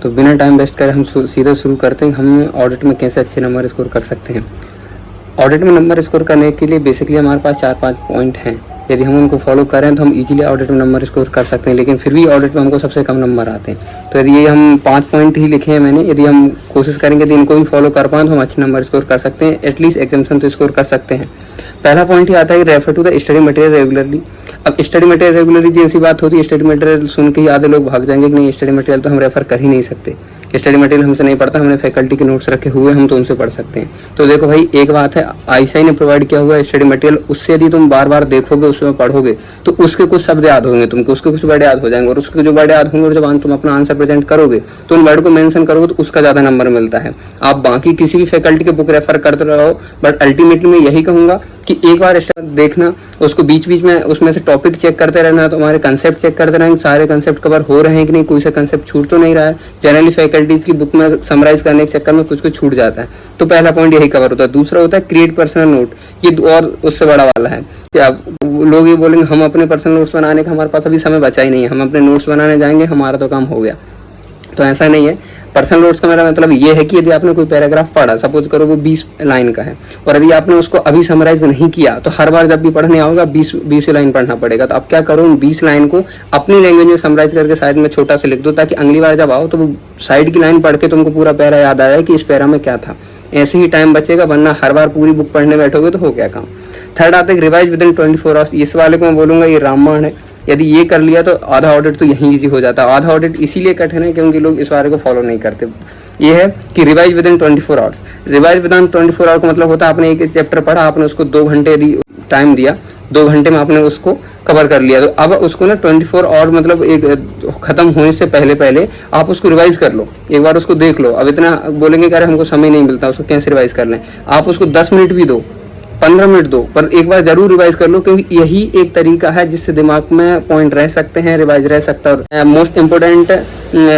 तो बिना time waste करे हम सीधा शुरू करते हैं हम ऑडिट में कैसे अच्छे नंबर स्कोर कर सकते हैं। ऑडिट में नंबर स्कोर करने के लिए बेसिकली हमारे पास 4-5 पॉइंट हैं। यदि हम उनको फॉलो करें तो हम इजीली ऑडिट में नंबर स्कोर कर सकते हैं, लेकिन फिर भी ऑडिट में हमको सबसे कम नंबर आते हैं। तो यदि ये हम 5 पॉइंट ही लिखे हैं मैंने, यदि हम कोशिश करेंगे तो इनको भी फॉलो कर पाएँ तो हम अच्छे नंबर स्कोर कर सकते हैं, एटलीस्ट एग्जामिनेशन तो स्कोर कर सकते हैं। पहला पॉइंट ही आता है refer to the study material regularly. अब स्टडी मटेरियल रेगुलरली जैसी बात होती है, स्टडी मटेरियल सुन के ही आधे लोग भाग जाएंगे कि नहीं स्टडी मटेरियल तो हम रेफर कर ही नहीं सकते, स्टडी मटेरियल हमसे नहीं पढ़ता, हमने फैकल्टी के नोट्स रखे हुए हम तो उनसे पढ़ सकते हैं। तो देखो भाई, एक बात है आईसीआई ने प्रोवाइड किया हुआ स्टडी मटेरियल, उससे यदि तुम बार बार देखोगे उसमें पढ़ोगे तो उसके कुछ शब्द याद होंगे तुमको, उसके कुछ वर्ड याद हो जाएंगे, और उसके जो वर्ड याद होंगे और जब तुम अपना आंसर प्रेजेंट करोगे तो उन वर्ड को मेंशन करोगे तो उसका ज्यादा नंबर मिलता है। आप बाकी किसी भी फैकल्टी के बुक रेफर करते रहो, बट अल्टीमेटली मैं यही कहूंगा कि एक बार देखना, उसको बीच बीच में उसमें से टॉपिक चेक करते रहना, तो हमारे कंसेप्ट चेक करते रहेंगे सारे कंसेप्ट कवर हो रहे हैं कि नहीं, कोई सा कंसेप्ट छूट तो नहीं रहा है। जनरली फैकल्टीज की बुक में समराइज करने के चक्कर में कुछ कुछ छूट जाता है, तो पहला पॉइंट यही कवर होता है। दूसरा होता है क्रिएट पर्सनल नोट, ये और उससे बड़ा वाला है कि अब लोग ये बोलेंगे हम अपने पर्सनल नोट्स बनाने का हमारे पास अभी समय बचा ही नहीं है, हम अपने नोट्स बनाने जाएंगे हमारा तो काम हो गया। तो ऐसा नहीं है। पर्सनल नोट्स का मेरा मतलब ये है कि यदि आपने कोई पैराग्राफ पढ़ा, सपोज करो वो 20 लाइन का है, और यदि आपने उसको अभी समराइज नहीं किया तो हर बार जब भी पढ़ने आओगे 20 लाइन पढ़ना पड़ेगा। तो आप क्या करो, उन 20 लाइन को अपनी लैंग्वेज में समराइज करके साइड में छोटा से लिख दो, ताकि अगली बार जब आओ तो वो साइड की लाइन पढ़ के तुमको पूरा पैरा याद आ जाए कि इस पैरा में क्या था। ऐसे ही टाइम बचेगा, वरना हर बार पूरी बुक पढ़ने बैठोगे तो हो गया काम। थर्ड आता है रिवाइज विद इन 24 आवर्स। इस वाले को मैं बोलूंगा ये रामबाण है, यदि ये कर लिया तो आधा ऑडिट तो यहीं इजी हो जाता है। आधा ऑडिट इसीलिए कठिन है क्योंकि लोग इस बारे को फॉलो नहीं करते। ये है कि revise within 24 hours. Revise within 24 hour का मतलब होता है आपने एक चैप्टर पढ़ा, आपने उसको 2 घंटे यदि टाइम दिया, 2 घंटे में आपने उसको कवर कर लिया, तो अब उसको ना 24 आवर मतलब एक खत्म होने से पहले आप उसको रिवाइज कर लो, एक बार उसको देख लो। अब इतना बोलेंगे कि अरे हमको समय नहीं मिलता, उसको कैसे रिवाइज कर लें। आप उसको 10 मिनट भी दो, 15 मिनट दो, पर एक बार जरूर रिवाइज कर लो, क्योंकि यही एक तरीका है जिससे दिमाग में पॉइंट रह सकते हैं, रिवाइज रह सकता है। और मोस्ट इंपोर्टेंट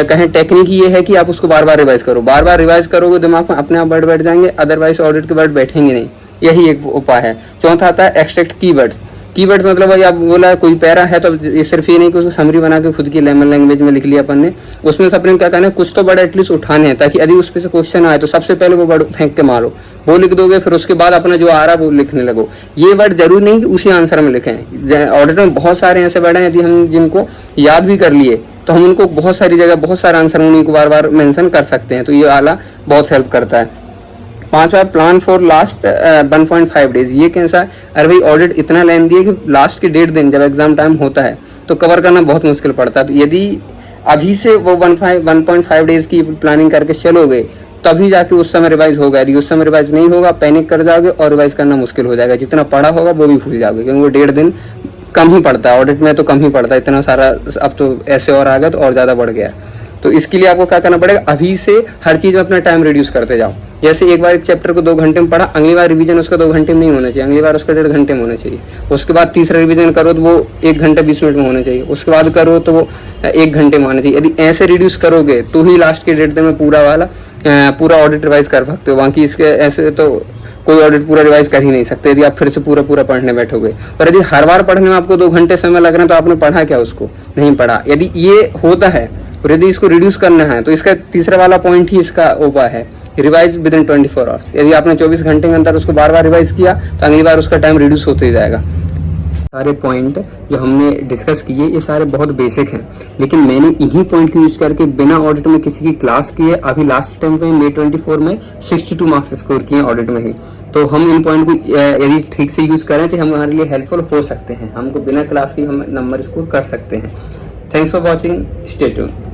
कहें टेक्निक ये है कि आप उसको बार बार रिवाइज करो। बार बार रिवाइज करोगे दिमाग में अपने आप वर्ड बैठ जाएंगे, अदरवाइज ऑडिट के वर्ड बैठेंगे नहीं। यही एक उपाय है। चौथा आता है एक्सट्रैक्ट कीवर्ड्स। कीवर्ड्स मतलब भाई आप बोला कोई पैरा है तो ये सिर्फ ये नहीं कि उसको समरी बना के खुद की लेमन लैंग्वेज में लिख लिया अपन ने, उसमें से अपने क्या कहना है कुछ तो वर्ड एटलीस्ट उठाने हैं, ताकि यदि उस पे से क्वेश्चन आए तो सबसे पहले वो वर्ड फेंक के मारो, वो लिख दोगे, फिर उसके बाद अपना जो आ रहा है वो लिखने लगो। ये वर्ड जरूर नहीं कि उसी आंसर में लिखें। ऑडिट में बहुत सारे ऐसे वर्ड हैं यदि हम जिनको याद भी कर लिए तो हम उनको बहुत सारी जगह बहुत सारे आंसर उन्हीं को बार बार मेंशन कर सकते हैं, तो ये वाला बहुत हेल्प करता है। 5वां प्लान फॉर लास्ट 1.5 डेज। ये कैसा है, अरे भाई ऑडिट इतना लेंथी है कि लास्ट के 1.5 दिन जब एग्जाम टाइम होता है तो कवर करना बहुत मुश्किल पड़ता है। तो यदि अभी से वो 1.5 डेज की प्लानिंग करके चलोगे तभी जाके उस समय रिवाइज होगा। यदि उस समय रिवाइज नहीं होगा पैनिक कर जाओगे और रिवाइज करना मुश्किल हो जाएगा, जितना पढ़ा होगा वो भी भूल जाओगे, क्योंकि वो 1.5 दिन कम ही पड़ता है। ऑडिट में तो कम ही पड़ता है, इतना सारा अब तो ऐसे और आ गया तो और ज्यादा बढ़ गया। तो इसके लिए आपको क्या करना पड़ेगा, अभी से हर चीज में अपना टाइम रिड्यूस करते जाओ। जैसे एक बार एक चैप्टर को 2 घंटे में पढ़ा, अगली बार रिवीजन उसका 2 घंटे में नहीं होना चाहिए, अगली बार उसका 1.5 घंटे में होना चाहिए। उसके बाद तीसरा रिवीजन करो तो वो 1 घंटा 20 मिनट में होना चाहिए, उसके बाद करो तो वो 1 घंटे में होना चाहिए। यदि ऐसे रिड्यूस करोगे तो ही लास्ट के 1.5 दिन में पूरा ऑडिट रिवाइज कर सकते हो। बाकी इसके ऐसे तो कोई ऑडिट पूरा रिवाइज कर ही नहीं सकते यदि आप फिर से पूरा पढ़ने बैठोगे। और यदि हर बार पढ़ने में आपको 2 घंटे समय लग रहा है तो आपने पढ़ा क्या, उसको नहीं पढ़ा। यदि ये होता है और यदि इसको रिड्यूस करना है तो इसका तीसरा वाला पॉइंट ही इसका उपाय है, रिवाइज विद इन 24 आवर्स। यदि आपने 24 घंटे के अंदर उसको बार बार रिवाइज किया तो अगली बार उसका टाइम रिड्यूस होते ही जाएगा। सारे पॉइंट जो हमने डिस्कस किए ये सारे बहुत बेसिक हैं, लेकिन मैंने इन्हीं पॉइंट को यूज करके बिना ऑडिट में किसी की क्लास किए अभी लास्ट टाइम पे May 24 में 62 मार्क्स स्कोर किए ऑडिट में ही। तो हम इन पॉइंट को यदि ठीक से यूज करें तो हमारे लिए हेल्पफुल हो सकते हैं, हमको बिना क्लास के हम नंबर स्कोर कर सकते हैं। Thanks for watching, stay tuned.